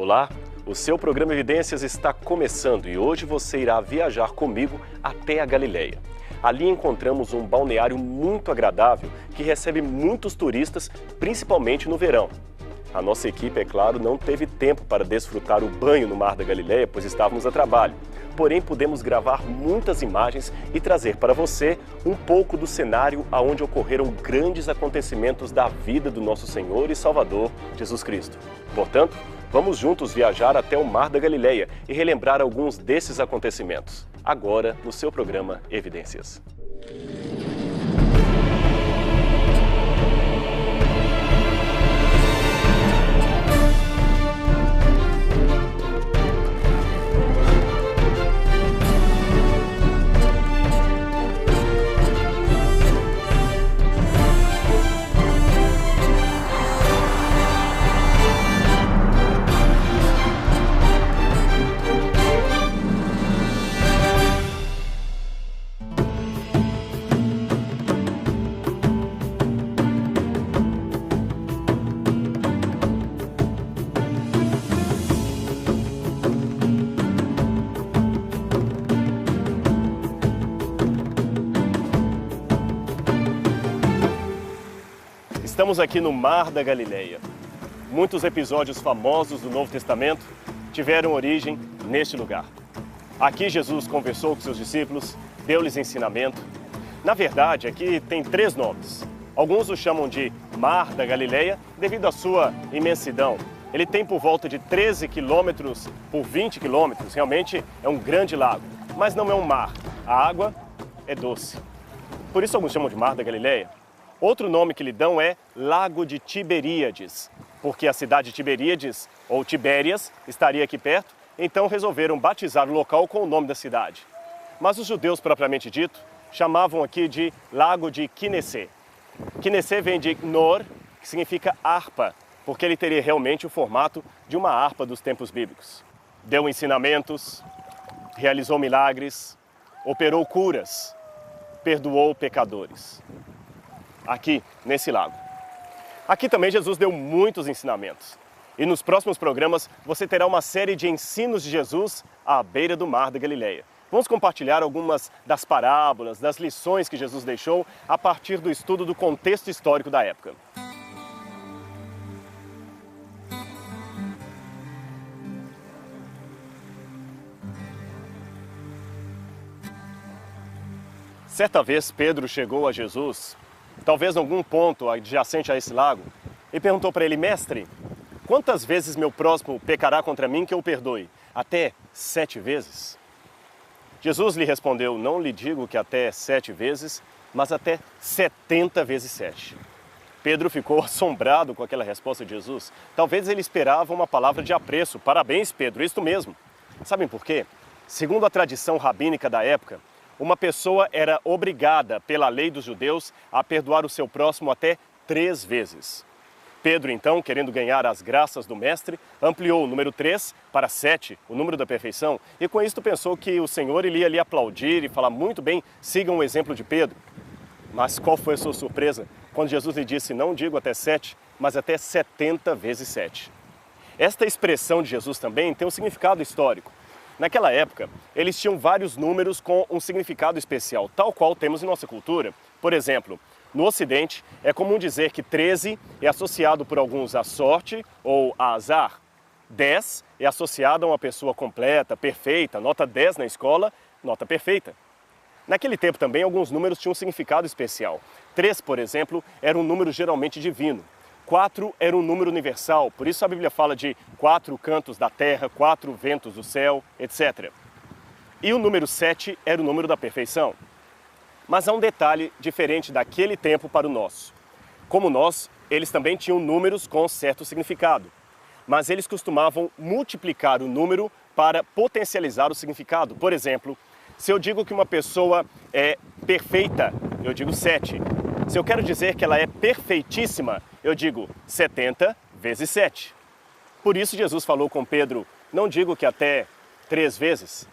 Olá, o seu programa Evidências está começando e hoje você irá viajar comigo até a Galileia. Ali encontramos um balneário muito agradável que recebe muitos turistas, principalmente no verão. A nossa equipe, é claro, não teve tempo para desfrutar o banho no Mar da Galileia, pois estávamos a trabalho. Porém, pudemos gravar muitas imagens e trazer para você um pouco do cenário onde ocorreram grandes acontecimentos da vida do nosso Senhor e Salvador, Jesus Cristo. Portanto, vamos juntos viajar até o Mar da Galileia e relembrar alguns desses acontecimentos. Agora, no seu programa Evidências. Estamos aqui no Mar da Galileia. Muitos episódios famosos do Novo Testamento tiveram origem neste lugar. Aqui Jesus conversou com seus discípulos, deu-lhes ensinamento. Na verdade, aqui tem 3 nomes. Alguns o chamam de Mar da Galileia devido à sua imensidão. Ele tem por volta de 13 quilômetros por 20 quilômetros. Realmente é um grande lago, mas não é um mar. A água é doce. Por isso alguns chamam de Mar da Galileia. Outro nome que lhe dão é Lago de Tiberíades, porque a cidade de Tiberíades, ou Tibérias, estaria aqui perto, então resolveram batizar o local com o nome da cidade. Mas os judeus, propriamente dito, chamavam aqui de Lago de Quinécé. Quinécé vem de Nor, que significa harpa, porque ele teria realmente o formato de uma harpa dos tempos bíblicos. Deu ensinamentos, realizou milagres, operou curas, perdoou pecadores. Aqui, nesse lago. Aqui também Jesus deu muitos ensinamentos. E nos próximos programas você terá uma série de ensinos de Jesus à beira do Mar da Galileia. Vamos compartilhar algumas das parábolas, das lições que Jesus deixou a partir do estudo do contexto histórico da época. Certa vez Pedro chegou a Jesus, talvez em algum ponto adjacente a esse lago, e perguntou para ele: Mestre, quantas vezes meu próximo pecará contra mim que eu o perdoe? Até 7 vezes? Jesus lhe respondeu: não lhe digo que até 7 vezes, mas até 70 vezes 7. Pedro ficou assombrado com aquela resposta de Jesus. Talvez ele esperava uma palavra de apreço. Parabéns, Pedro, isto mesmo. Sabem por quê? Segundo a tradição rabínica da época, uma pessoa era obrigada pela lei dos judeus a perdoar o seu próximo até 3 vezes. Pedro, então, querendo ganhar as graças do mestre, ampliou o número 3 para 7, o número da perfeição, e com isso pensou que o Senhor iria lhe aplaudir e falar: muito bem, sigam o exemplo de Pedro. Mas qual foi a sua surpresa quando Jesus lhe disse: não digo até 7, mas até 70 vezes 7. Esta expressão de Jesus também tem um significado histórico. Naquela época, eles tinham vários números com um significado especial, tal qual temos em nossa cultura. Por exemplo, no Ocidente, é comum dizer que 13 é associado por alguns à sorte ou a azar. 10 é associado a uma pessoa completa, perfeita, nota 10 na escola, nota perfeita. Naquele tempo também, alguns números tinham um significado especial. 3, por exemplo, era um número geralmente divino. 4 era um número universal, por isso a Bíblia fala de 4 cantos da terra, 4 ventos do céu, etc. E o número 7 era o número da perfeição. Mas há um detalhe diferente daquele tempo para o nosso. Como nós, eles também tinham números com certo significado. Mas eles costumavam multiplicar o número para potencializar o significado. Por exemplo, se eu digo que uma pessoa é perfeita, eu digo 7. Se eu quero dizer que ela é perfeitíssima, eu digo 70 vezes 7. Por isso Jesus falou com Pedro: não digo que até 3 vezes,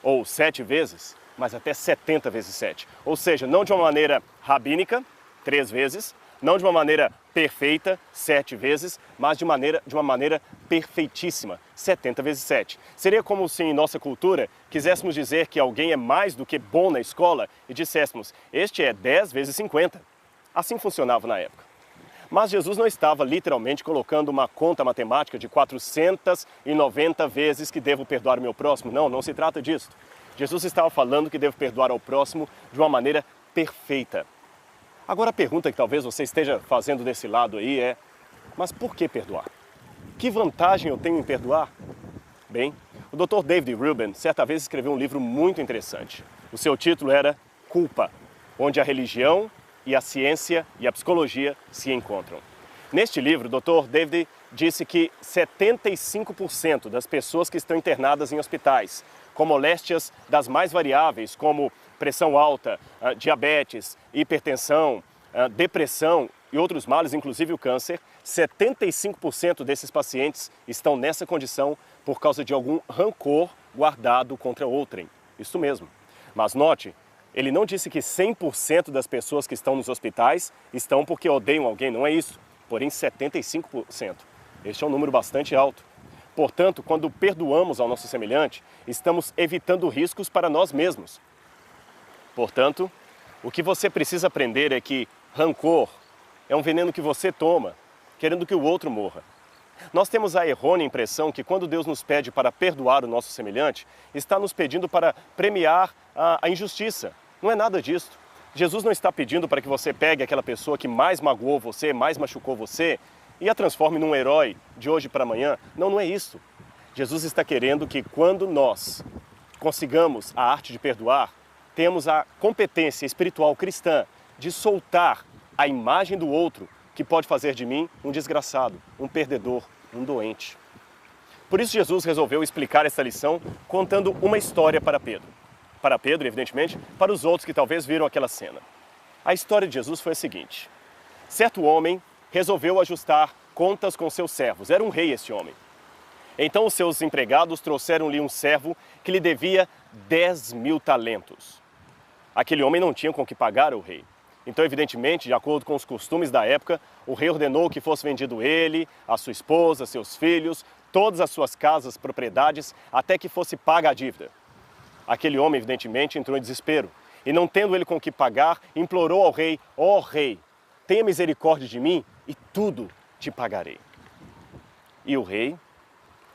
ou 7 vezes, mas até 70 vezes 7. Ou seja, não de uma maneira rabínica, 3 vezes, Não de uma maneira perfeita, 7 vezes, mas de uma maneira perfeitíssima, 70 vezes 7. Seria como se em nossa cultura quiséssemos dizer que alguém é mais do que bom na escola e disséssemos, este é 10 vezes 50. Assim funcionava na época. Mas Jesus não estava literalmente colocando uma conta matemática de 490 vezes que devo perdoar o meu próximo. Não, não se trata disso. Jesus estava falando que devo perdoar ao próximo de uma maneira perfeita. Agora a pergunta que talvez você esteja fazendo desse lado aí é, mas por que perdoar? Que vantagem eu tenho em perdoar? Bem, o Dr. David Rubin certa vez escreveu um livro muito interessante. O seu título era Culpa, onde a religião e a ciência e a psicologia se encontram. Neste livro, o Dr. David disse que 75% das pessoas que estão internadas em hospitais, com moléstias das mais variáveis, como pressão alta, diabetes, hipertensão, depressão e outros males, inclusive o câncer, 75% desses pacientes estão nessa condição por causa de algum rancor guardado contra outrem. Isso mesmo. Mas note, ele não disse que 100% das pessoas que estão nos hospitais estão porque odeiam alguém, não é isso. Porém, 75%. Este é um número bastante alto. Portanto, quando perdoamos ao nosso semelhante, estamos evitando riscos para nós mesmos. Portanto, o que você precisa aprender é que rancor é um veneno que você toma, querendo que o outro morra. Nós temos a errônea impressão que quando Deus nos pede para perdoar o nosso semelhante, está nos pedindo para premiar a injustiça. Não é nada disso. Jesus não está pedindo para que você pegue aquela pessoa que mais magoou você, mais machucou você e a transforme num herói de hoje para amanhã. Não, não é isso. Jesus está querendo que quando nós consigamos a arte de perdoar, temos a competência espiritual cristã de soltar a imagem do outro que pode fazer de mim um desgraçado, um perdedor, um doente. Por isso Jesus resolveu explicar essa lição contando uma história para Pedro. Para Pedro, evidentemente, para os outros que talvez viram aquela cena. A história de Jesus foi a seguinte. Certo homem resolveu ajustar contas com seus servos. Era um rei esse homem. Então os seus empregados trouxeram-lhe um servo que lhe devia 10.000 talentos. Aquele homem não tinha com que pagar ao rei. Então, evidentemente, de acordo com os costumes da época, o rei ordenou que fosse vendido ele, a sua esposa, seus filhos, todas as suas casas, propriedades, até que fosse paga a dívida. Aquele homem, evidentemente, entrou em desespero e, não tendo ele com que pagar, implorou ao rei, ó rei, tenha misericórdia de mim e tudo te pagarei. E o rei,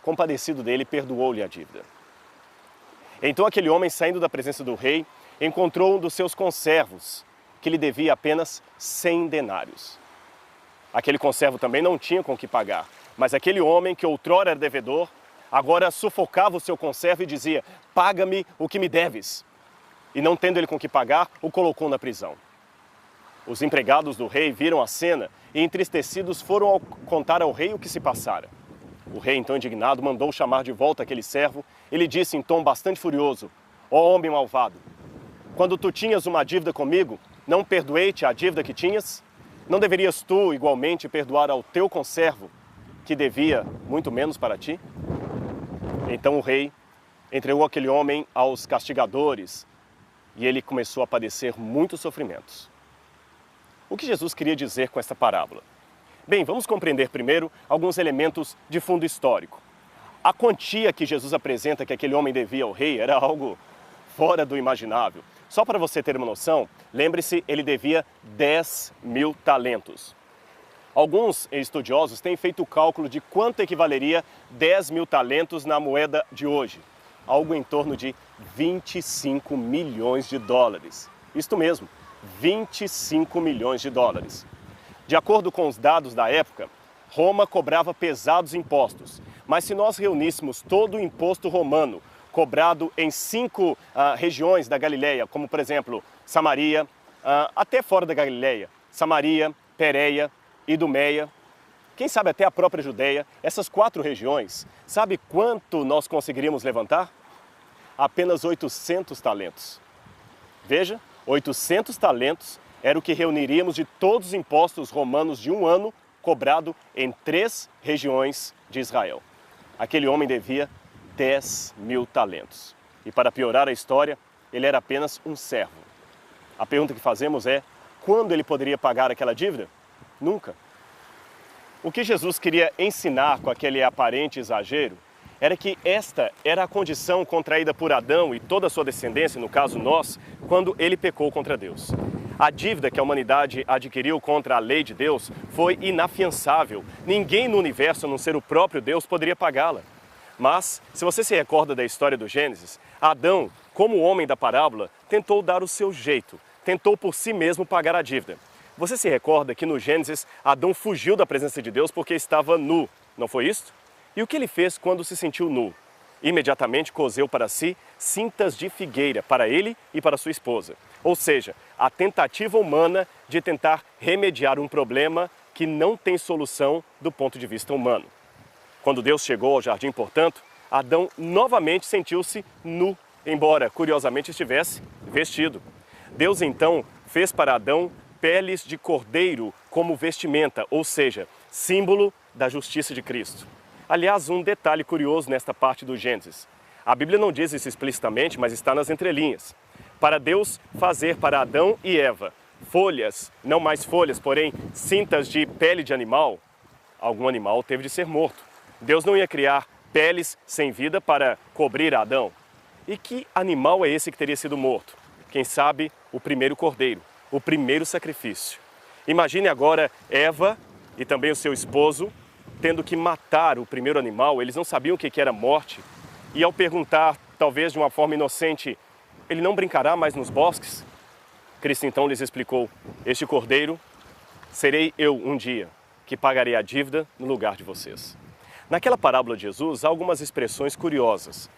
compadecido dele, perdoou-lhe a dívida. Então aquele homem, saindo da presença do rei, encontrou um dos seus conservos, que lhe devia apenas 100 denários. Aquele conservo também não tinha com que pagar, mas aquele homem que outrora era devedor, agora sufocava o seu conservo e dizia, paga-me o que me deves. E não tendo ele com que pagar, o colocou na prisão. Os empregados do rei viram a cena e, entristecidos, foram contar ao rei o que se passara. O rei, então indignado, mandou chamar de volta aquele servo e lhe disse em tom bastante furioso, ó homem malvado, quando tu tinhas uma dívida comigo, não perdoei-te a dívida que tinhas? Não deverias tu, igualmente, perdoar ao teu conservo, que devia muito menos para ti? Então o rei entregou aquele homem aos castigadores e ele começou a padecer muitos sofrimentos. O que Jesus queria dizer com esta parábola? Bem, vamos compreender primeiro alguns elementos de fundo histórico. A quantia que Jesus apresenta que aquele homem devia ao rei era algo fora do imaginável. Só para você ter uma noção, lembre-se, ele devia 10.000 talentos. Alguns estudiosos têm feito o cálculo de quanto equivaleria 10.000 talentos na moeda de hoje. Algo em torno de 25 milhões de dólares. Isto mesmo, 25 milhões de dólares. De acordo com os dados da época, Roma cobrava pesados impostos. Mas se nós reuníssemos todo o imposto romano cobrado em 5 regiões da Galileia, como por exemplo Samaria, até fora da Galileia, Samaria, Pérea, Idumeia, quem sabe até a própria Judeia, essas 4 regiões, sabe quanto nós conseguiríamos levantar? Apenas 800 talentos. Veja, 800 talentos era o que reuniríamos de todos os impostos romanos de um ano cobrado em 3 regiões de Israel. Aquele homem devia 10.000 talentos. E para piorar a história, ele era apenas um servo. A pergunta que fazemos é, quando ele poderia pagar aquela dívida? Nunca. O que Jesus queria ensinar com aquele aparente exagero era que esta era a condição contraída por Adão e toda a sua descendência, no caso nós, quando ele pecou contra Deus. A dívida que a humanidade adquiriu contra a lei de Deus foi inafiançável. Ninguém no universo, a não ser o próprio Deus, poderia pagá-la. Mas, se você se recorda da história do Gênesis, Adão, como homem da parábola, tentou dar o seu jeito, tentou por si mesmo pagar a dívida. Você se recorda que no Gênesis, Adão fugiu da presença de Deus porque estava nu, não foi isso? E o que ele fez quando se sentiu nu? Imediatamente coseu para si cintas de figueira para ele e para sua esposa. Ou seja, a tentativa humana de tentar remediar um problema que não tem solução do ponto de vista humano. Quando Deus chegou ao jardim, portanto, Adão novamente sentiu-se nu, embora curiosamente estivesse vestido. Deus então fez para Adão peles de cordeiro como vestimenta, ou seja, símbolo da justiça de Cristo. Aliás, um detalhe curioso nesta parte do Gênesis. A Bíblia não diz isso explicitamente, mas está nas entrelinhas. Para Deus fazer para Adão e Eva folhas, não mais folhas, porém cintas de pele de animal, algum animal teve de ser morto. Deus não ia criar peles sem vida para cobrir Adão. E que animal é esse que teria sido morto? Quem sabe o primeiro cordeiro, o primeiro sacrifício. Imagine agora Eva e também o seu esposo tendo que matar o primeiro animal. Eles não sabiam o que era morte. E ao perguntar, talvez de uma forma inocente, ele não brincará mais nos bosques? Cristo então lhes explicou: este cordeiro serei eu um dia, que pagarei a dívida no lugar de vocês. Naquela parábola de Jesus há algumas expressões curiosas.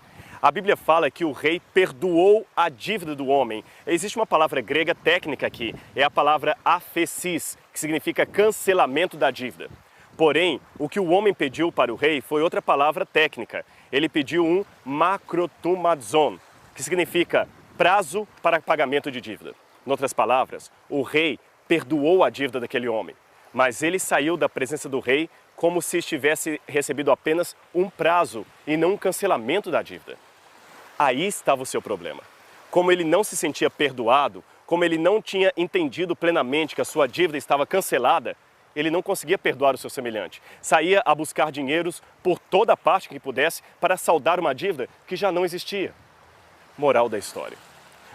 A Bíblia fala que o rei perdoou a dívida do homem. Existe uma palavra grega técnica aqui, é a palavra aphesis, que significa cancelamento da dívida. Porém, o que o homem pediu para o rei foi outra palavra técnica. Ele pediu um makrotumazon, que significa prazo para pagamento de dívida. Em outras palavras, o rei perdoou a dívida daquele homem, mas ele saiu da presença do rei como se estivesse recebido apenas um prazo e não um cancelamento da dívida. Aí estava o seu problema. Como ele não se sentia perdoado, como ele não tinha entendido plenamente que a sua dívida estava cancelada, ele não conseguia perdoar o seu semelhante. Saía a buscar dinheiros por toda parte que pudesse para saldar uma dívida que já não existia. Moral da história: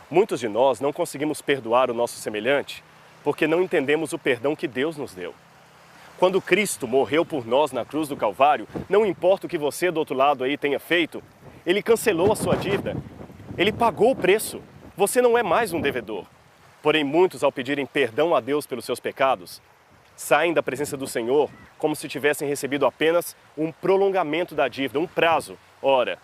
muitos de nós não conseguimos perdoar o nosso semelhante porque não entendemos o perdão que Deus nos deu. Quando Cristo morreu por nós na cruz do Calvário, não importa o que você do outro lado aí tenha feito, Ele cancelou a sua dívida. Ele pagou o preço. Você não é mais um devedor. Porém, muitos, ao pedirem perdão a Deus pelos seus pecados, saem da presença do Senhor como se tivessem recebido apenas um prolongamento da dívida, um prazo. Ora,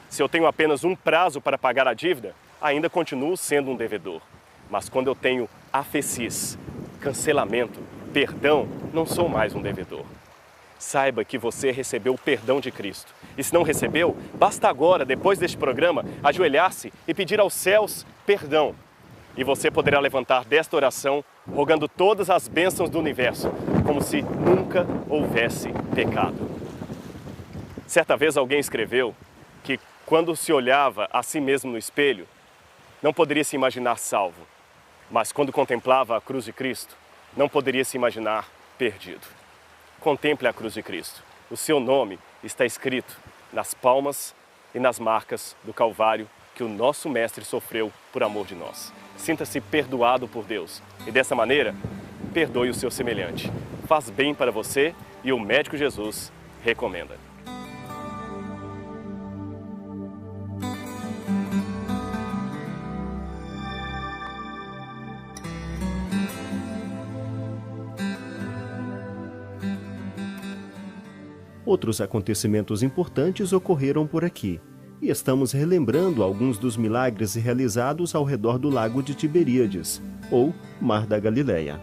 se eu tenho apenas um prazo para pagar a dívida, ainda continuo sendo um devedor. Mas quando eu tenho aphesis, cancelamento, perdão, não sou mais um devedor. Saiba que você recebeu o perdão de Cristo. E se não recebeu, basta agora, depois deste programa, ajoelhar-se e pedir aos céus perdão. E você poderá levantar desta oração, rogando todas as bênçãos do universo, como se nunca houvesse pecado. Certa vez alguém escreveu que quando se olhava a si mesmo no espelho, não poderia se imaginar salvo, mas quando contemplava a cruz de Cristo, não poderia se imaginar perdido. Contemple a cruz de Cristo. O seu nome está escrito nas palmas e nas marcas do Calvário que o nosso Mestre sofreu por amor de nós. Sinta-se perdoado por Deus e dessa maneira, perdoe o seu semelhante. Faz bem para você e o médico Jesus recomenda. Outros acontecimentos importantes ocorreram por aqui, e estamos relembrando alguns dos milagres realizados ao redor do Lago de Tiberíades, ou Mar da Galileia.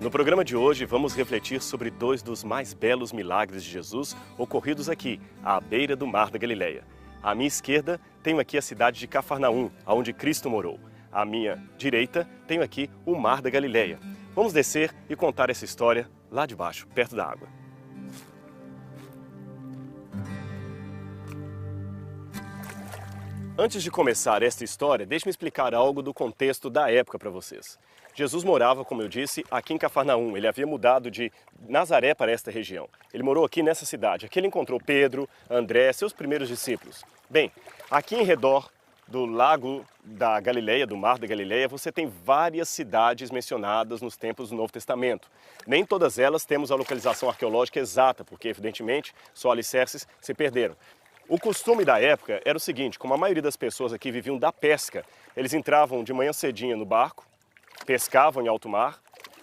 No programa de hoje, vamos refletir sobre dois dos mais belos milagres de Jesus ocorridos aqui, à beira do Mar da Galileia. À minha esquerda, tenho aqui a cidade de Cafarnaum, onde Cristo morou. À minha direita, tenho aqui o Mar da Galileia. Vamos descer e contar essa história lá de baixo, perto da água. Antes de começar esta história, deixe-me explicar algo do contexto da época para vocês. Jesus morava, como eu disse, aqui em Cafarnaum. Ele havia mudado de Nazaré para esta região. Ele morou aqui nessa cidade. Aqui ele encontrou Pedro, André, seus primeiros discípulos. Bem, aqui em redor do lago da Galileia, do mar da Galileia, você tem várias cidades mencionadas nos tempos do Novo Testamento. Nem todas elas temos a localização arqueológica exata, porque, evidentemente, só alicerces se perderam. O costume da época era o seguinte: como a maioria das pessoas aqui viviam da pesca, eles entravam de manhã cedinho no barco, pescavam em alto mar,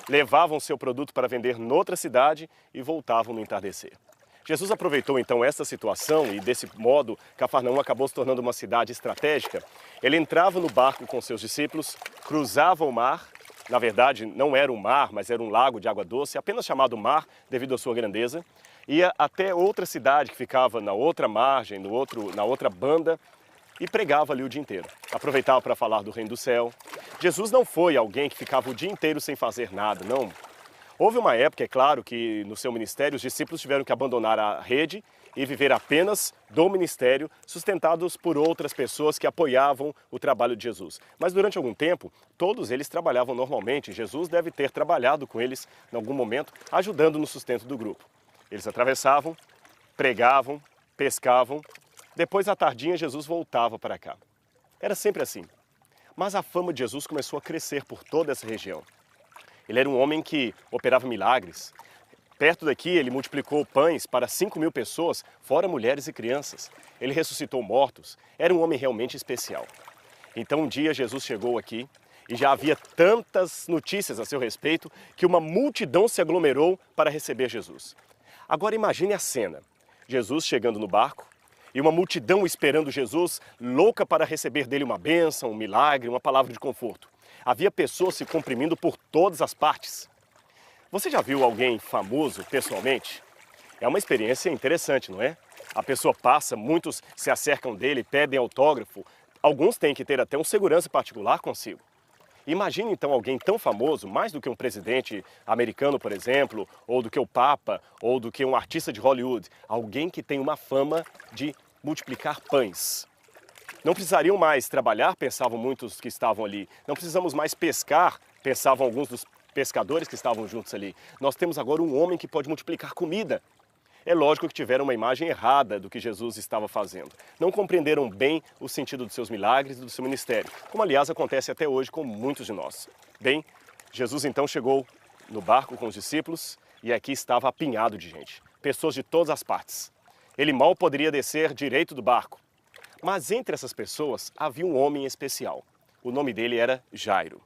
levavam seu produto para vender noutra cidade e voltavam no entardecer. Jesus aproveitou então essa situação e, desse modo, Cafarnaum acabou se tornando uma cidade estratégica. Ele entrava no barco com seus discípulos, cruzava o mar. Na verdade, não era um mar, mas era um lago de água doce, apenas chamado mar devido à sua grandeza. Ia até outra cidade que ficava na outra margem, na outra banda, e pregava ali o dia inteiro. Aproveitava para falar do reino do céu. Jesus não foi alguém que ficava o dia inteiro sem fazer nada, não. Houve uma época, é claro, que no seu ministério os discípulos tiveram que abandonar a rede e viver apenas do ministério, sustentados por outras pessoas que apoiavam o trabalho de Jesus. Mas durante algum tempo, todos eles trabalhavam normalmente. Jesus deve ter trabalhado com eles em algum momento, ajudando no sustento do grupo. Eles atravessavam, pregavam, pescavam. Depois, à tardinha, Jesus voltava para cá. Era sempre assim. Mas a fama de Jesus começou a crescer por toda essa região. Ele era um homem que operava milagres. Perto daqui, ele multiplicou pães para 5.000 pessoas, fora mulheres e crianças. Ele ressuscitou mortos. Era um homem realmente especial. Então, um dia, Jesus chegou aqui e já havia tantas notícias a seu respeito que uma multidão se aglomerou para receber Jesus. Agora imagine a cena. Jesus chegando no barco e uma multidão esperando Jesus, louca para receber dele uma bênção, um milagre, uma palavra de conforto. Havia pessoas se comprimindo por todas as partes. Você já viu alguém famoso pessoalmente? É uma experiência interessante, não é? A pessoa passa, muitos se acercam dele, pedem autógrafo. Alguns têm que ter até um segurança particular consigo. Imagine então alguém tão famoso, mais do que um presidente americano, por exemplo, ou do que o Papa, ou do que um artista de Hollywood. Alguém que tem uma fama de multiplicar pães. Não precisariam mais trabalhar, pensavam muitos que estavam ali. Não precisamos mais pescar, pensavam alguns dos pescadores que estavam juntos ali. Nós temos agora um homem que pode multiplicar comida. É lógico que tiveram uma imagem errada do que Jesus estava fazendo. Não compreenderam bem o sentido dos seus milagres e do seu ministério, como aliás acontece até hoje com muitos de nós. Bem, Jesus então chegou no barco com os discípulos e aqui estava apinhado de gente, pessoas de todas as partes. Ele mal poderia descer direito do barco. Mas entre essas pessoas havia um homem especial. O nome dele era Jairo.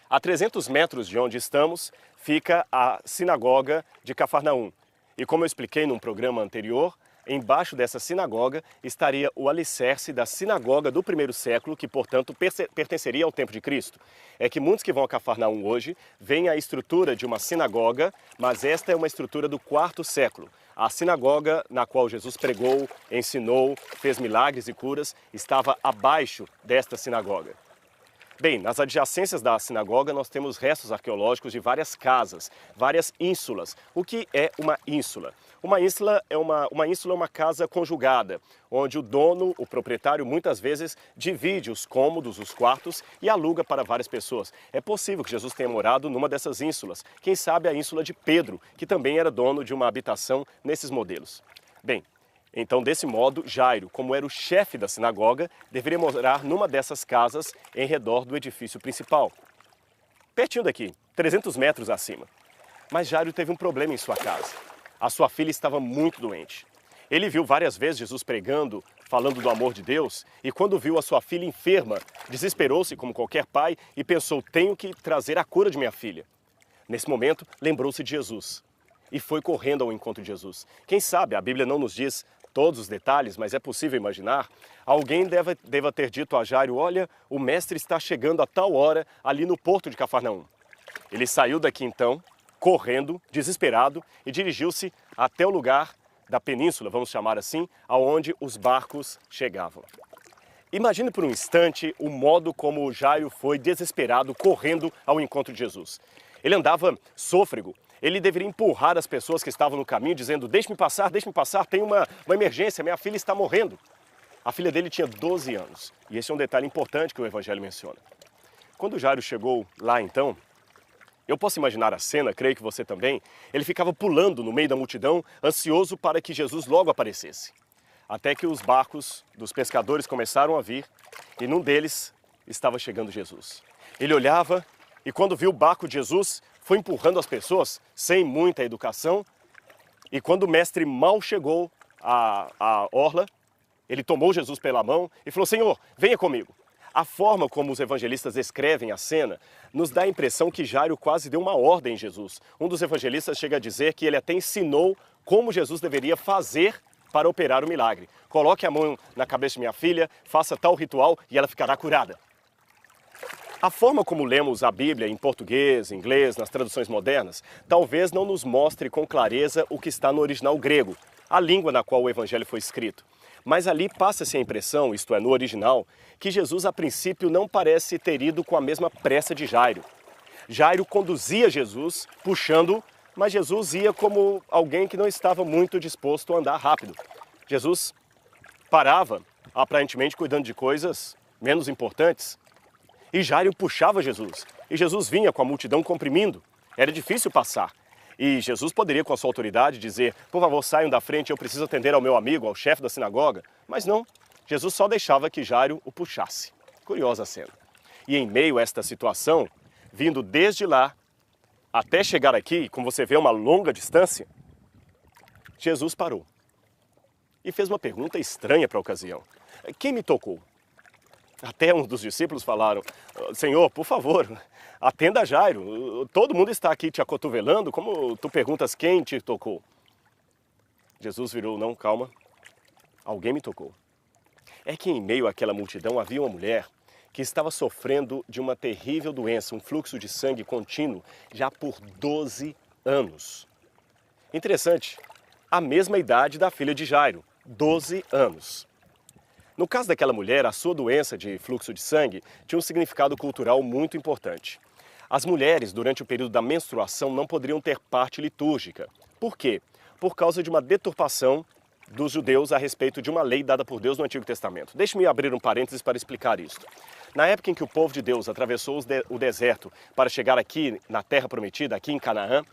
A 300 metros de onde estamos fica a sinagoga de Cafarnaum. E como eu expliquei num programa anterior, embaixo dessa sinagoga estaria o alicerce da sinagoga do primeiro século, que, portanto, pertenceria ao tempo de Cristo. É que muitos que vão a Cafarnaum hoje veem a estrutura de uma sinagoga, mas esta é uma estrutura do quarto século. A sinagoga na qual Jesus pregou, ensinou, fez milagres e curas, estava abaixo desta sinagoga. Bem, nas adjacências da sinagoga nós temos restos arqueológicos de várias casas, várias ínsulas. O que é uma ínsula? Uma ínsula é uma casa conjugada, onde o dono, o proprietário, muitas vezes divide os cômodos, os quartos e aluga para várias pessoas. É possível que Jesus tenha morado numa dessas ínsulas. Quem sabe a ínsula de Pedro, que também era dono de uma habitação nesses modelos. Bem, então, desse modo, Jairo, como era o chefe da sinagoga, deveria morar numa dessas casas em redor do edifício principal. Pertinho daqui, 300 metros acima. Mas Jairo teve um problema em sua casa. A sua filha estava muito doente. Ele viu várias vezes Jesus pregando, falando do amor de Deus, e quando viu a sua filha enferma, desesperou-se como qualquer pai e pensou: tenho que trazer a cura de minha filha. Nesse momento, lembrou-se de Jesus e foi correndo ao encontro de Jesus. Quem sabe, a Bíblia não nos diz todos os detalhes, mas é possível imaginar, alguém deva ter dito a Jairo: olha, o mestre está chegando a tal hora ali no porto de Cafarnaum. Ele saiu daqui então, correndo, desesperado, e dirigiu-se até o lugar da península, vamos chamar assim, aonde os barcos chegavam. Imagine por um instante o modo como Jairo foi desesperado, correndo ao encontro de Jesus. Ele andava sôfrego. Ele deveria empurrar as pessoas que estavam no caminho, dizendo: deixe-me passar, tem uma emergência, minha filha está morrendo. A filha dele tinha 12 anos, e esse é um detalhe importante que o Evangelho menciona. Quando Jairo chegou lá então, eu posso imaginar a cena, creio que você também, ele ficava pulando no meio da multidão, ansioso para que Jesus logo aparecesse. Até que os barcos dos pescadores começaram a vir, e num deles estava chegando Jesus. Ele olhava, e quando viu o barco de Jesus, foi empurrando as pessoas, sem muita educação, e quando o mestre mal chegou à orla, ele tomou Jesus pela mão e falou: Senhor, venha comigo. A forma como os evangelistas descrevem a cena nos dá a impressão que Jairo quase deu uma ordem em Jesus. Um dos evangelistas chega a dizer que ele até ensinou como Jesus deveria fazer para operar o milagre. Coloque a mão na cabeça de minha filha, faça tal ritual e ela ficará curada. A forma como lemos a Bíblia em português, inglês, nas traduções modernas, talvez não nos mostre com clareza o que está no original grego, a língua na qual o evangelho foi escrito. Mas ali passa-se a impressão, isto é, no original, que Jesus a princípio não parece ter ido com a mesma pressa de Jairo. Jairo conduzia Jesus, puxando, mas Jesus ia como alguém que não estava muito disposto a andar rápido. Jesus parava, aparentemente cuidando de coisas menos importantes, e Jairo puxava Jesus. E Jesus vinha com a multidão comprimindo. Era difícil passar. E Jesus poderia, com a sua autoridade, dizer: por favor, saiam da frente, eu preciso atender ao meu amigo, ao chefe da sinagoga. Mas não, Jesus só deixava que Jairo o puxasse. Curiosa cena. E em meio a esta situação, vindo desde lá até chegar aqui, como você vê, uma longa distância, Jesus parou e fez uma pergunta estranha para a ocasião: quem me tocou? Até um dos discípulos falaram: Senhor, por favor, atenda a Jairo. Todo mundo está aqui te acotovelando, como tu perguntas quem te tocou? Jesus virou: não, calma, alguém me tocou. É que em meio àquela multidão havia uma mulher que estava sofrendo de uma terrível doença, um fluxo de sangue contínuo, já por 12 anos. Interessante, a mesma idade da filha de Jairo, 12 anos. No caso daquela mulher, a sua doença de fluxo de sangue tinha um significado cultural muito importante. As mulheres, durante o período da menstruação, não poderiam ter parte litúrgica. Por quê? Por causa de uma deturpação dos judeus a respeito de uma lei dada por Deus no Antigo Testamento. Deixe-me abrir um parênteses para explicar isso. Na época em que o povo de Deus atravessou o deserto para chegar aqui na Terra Prometida, aqui em Canaã,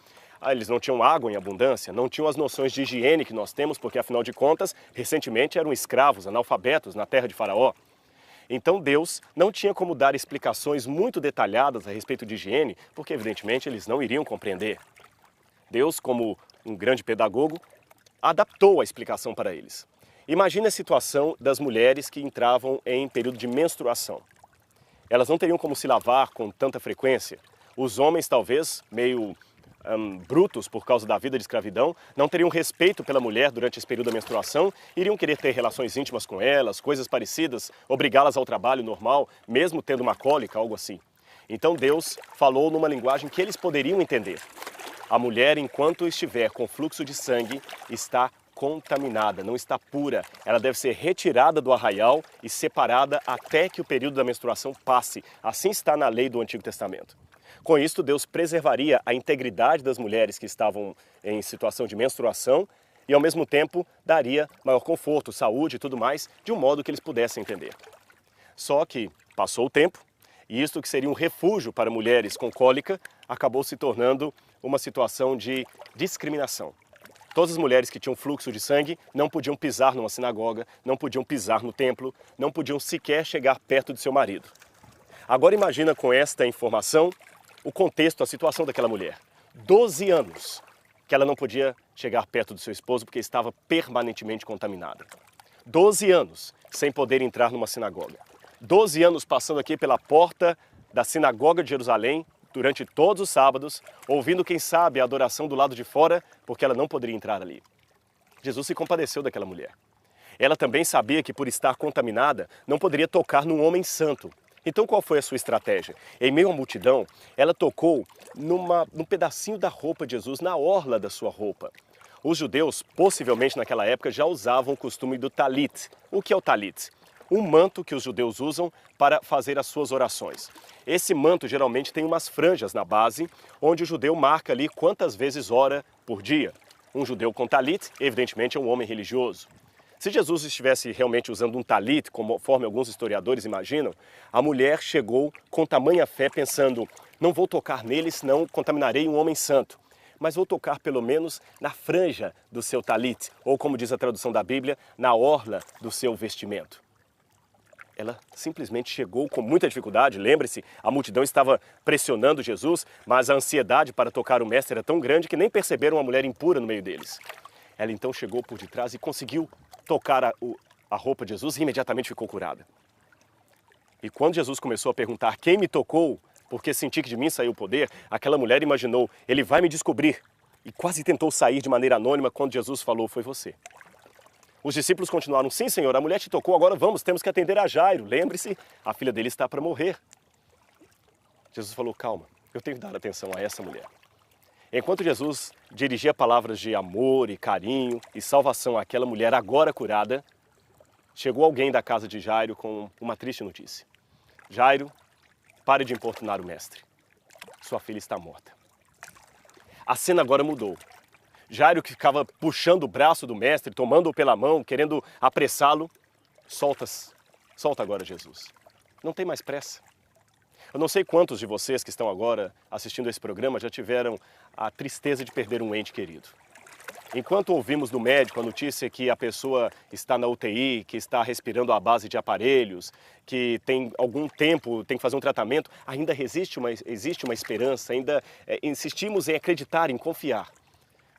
eles não tinham água em abundância, não tinham as noções de higiene que nós temos, porque afinal de contas, recentemente eram escravos, analfabetos na terra de Faraó. Então Deus não tinha como dar explicações muito detalhadas a respeito de higiene, porque evidentemente eles não iriam compreender. Deus, como um grande pedagogo, adaptou a explicação para eles. Imagine a situação das mulheres que entravam em período de menstruação. Elas não teriam como se lavar com tanta frequência. Os homens, talvez, meio brutos por causa da vida de escravidão, não teriam respeito pela mulher durante esse período da menstruação, iriam querer ter relações íntimas com elas, coisas parecidas, obrigá-las ao trabalho normal, mesmo tendo uma cólica, algo assim. Então Deus falou numa linguagem que eles poderiam entender. A mulher, enquanto estiver com fluxo de sangue, está contaminada, não está pura. Ela deve ser retirada do arraial e separada até que o período da menstruação passe. Assim está na lei do Antigo Testamento. Com isso, Deus preservaria a integridade das mulheres que estavam em situação de menstruação e, ao mesmo tempo, daria maior conforto, saúde e tudo mais, de um modo que eles pudessem entender. Só que passou o tempo e isto que seria um refúgio para mulheres com cólica acabou se tornando uma situação de discriminação. Todas as mulheres que tinham fluxo de sangue não podiam pisar numa sinagoga, não podiam pisar no templo, não podiam sequer chegar perto de seu marido. Agora imagina com esta informação o contexto, a situação daquela mulher. 12 anos que ela não podia chegar perto do seu esposo porque estava permanentemente contaminada. 12 anos sem poder entrar numa sinagoga. 12 anos passando aqui pela porta da sinagoga de Jerusalém durante todos os sábados, ouvindo, quem sabe, a adoração do lado de fora, porque ela não poderia entrar ali. Jesus se compadeceu daquela mulher. Ela também sabia que, por estar contaminada, não poderia tocar num homem santo. Então qual foi a sua estratégia? Em meio à multidão, ela tocou num pedacinho da roupa de Jesus, na orla da sua roupa. Os judeus, possivelmente naquela época, já usavam o costume do talit. O que é o talit? Um manto que os judeus usam para fazer as suas orações. Esse manto geralmente tem umas franjas na base, onde o judeu marca ali quantas vezes ora por dia. Um judeu com talit, evidentemente, é um homem religioso. Se Jesus estivesse realmente usando um talit, conforme alguns historiadores imaginam, a mulher chegou com tamanha fé pensando, não vou tocar nele, senão contaminarei um homem santo. Mas vou tocar pelo menos na franja do seu talit, ou como diz a tradução da Bíblia, na orla do seu vestimento. Ela simplesmente chegou com muita dificuldade, lembre-se, a multidão estava pressionando Jesus, mas a ansiedade para tocar o mestre era tão grande que nem perceberam uma mulher impura no meio deles. Ela então chegou por detrás e conseguiu tocar a roupa de Jesus e imediatamente ficou curada. E quando Jesus começou a perguntar quem me tocou, porque senti que de mim saiu o poder, aquela mulher imaginou, ele vai me descobrir. E quase tentou sair de maneira anônima quando Jesus falou, foi você. Os discípulos continuaram, sim senhor, a mulher te tocou, agora vamos, temos que atender a Jairo. Lembre-se, a filha dele está para morrer. Jesus falou, calma, eu tenho que dar atenção a essa mulher. Enquanto Jesus dirigia palavras de amor e carinho e salvação àquela mulher agora curada, chegou alguém da casa de Jairo com uma triste notícia. Jairo, pare de importunar o mestre. Sua filha está morta. A cena agora mudou. Jairo, que ficava puxando o braço do mestre, tomando-o pela mão, querendo apressá-lo, solta agora Jesus. Não tem mais pressa. Eu não sei quantos de vocês que estão agora assistindo esse programa já tiveram a tristeza de perder um ente querido. Enquanto ouvimos do médico a notícia que a pessoa está na UTI, que está respirando à base de aparelhos, que tem algum tempo, tem que fazer um tratamento, ainda existe uma esperança, ainda insistimos em acreditar, em confiar.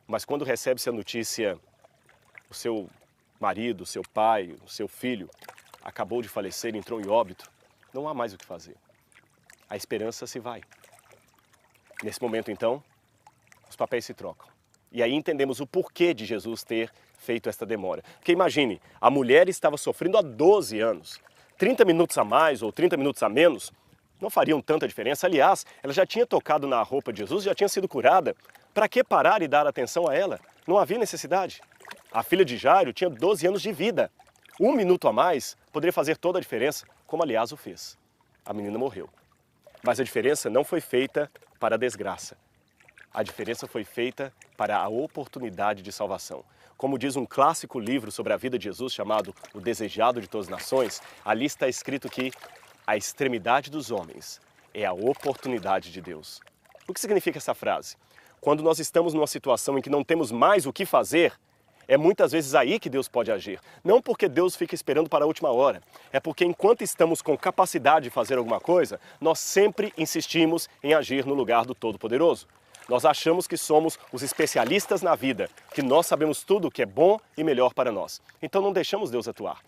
Mas quando recebe-se a notícia, o seu marido, o seu pai, o seu filho acabou de falecer, entrou em óbito, não há mais o que fazer. A esperança se vai. Nesse momento, então, os papéis se trocam. E aí entendemos o porquê de Jesus ter feito esta demora. Porque imagine, a mulher estava sofrendo há 12 anos. 30 minutos a mais ou 30 minutos a menos não fariam tanta diferença. Aliás, ela já tinha tocado na roupa de Jesus, já tinha sido curada. Para que parar e dar atenção a ela? Não havia necessidade. A filha de Jairo tinha 12 anos de vida. 1 minuto a mais poderia fazer toda a diferença, como aliás o fez. A menina morreu. Mas a diferença não foi feita para a desgraça. A diferença foi feita para a oportunidade de salvação. Como diz um clássico livro sobre a vida de Jesus chamado O Desejado de Todas as Nações, ali está escrito que a extremidade dos homens é a oportunidade de Deus. O que significa essa frase? Quando nós estamos numa situação em que não temos mais o que fazer, é muitas vezes aí que Deus pode agir. Não porque Deus fica esperando para a última hora. É porque enquanto estamos com capacidade de fazer alguma coisa, nós sempre insistimos em agir no lugar do Todo-Poderoso. Nós achamos que somos os especialistas na vida, que nós sabemos tudo o que é bom e melhor para nós. Então não deixamos Deus atuar.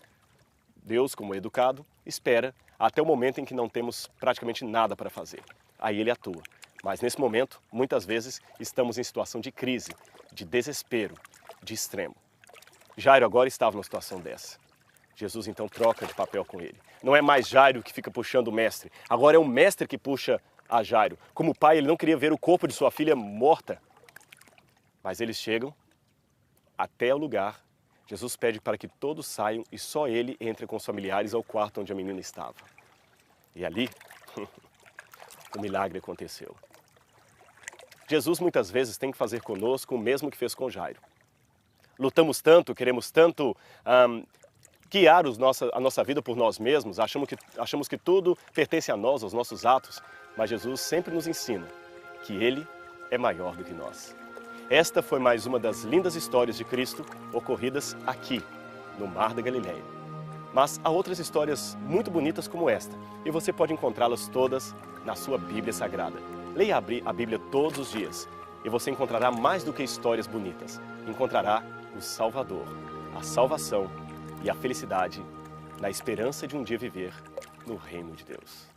Deus, como educado, espera até o momento em que não temos praticamente nada para fazer. Aí Ele atua. Mas nesse momento, muitas vezes, estamos em situação de crise, de desespero, de extremo. Jairo agora estava numa situação dessa. Jesus então troca de papel com ele. Não é mais Jairo que fica puxando o mestre, agora é o mestre que puxa a Jairo. Como pai, ele não queria ver o corpo de sua filha morta. Mas eles chegam até o lugar. Jesus pede para que todos saiam e só ele entre com os familiares ao quarto onde a menina estava. E ali, o milagre aconteceu. Jesus muitas vezes tem que fazer conosco o mesmo que fez com Jairo. Lutamos tanto, queremos tanto guiar a nossa vida por nós mesmos, achamos que tudo pertence a nós, aos nossos atos, mas Jesus sempre nos ensina que Ele é maior do que nós. Esta foi mais uma das lindas histórias de Cristo ocorridas aqui, no Mar da Galileia. Mas há outras histórias muito bonitas como esta, e você pode encontrá-las todas na sua Bíblia Sagrada. Leia a Bíblia todos os dias, e você encontrará mais do que histórias bonitas. Encontrará o Salvador, a salvação e a felicidade na esperança de um dia viver no reino de Deus.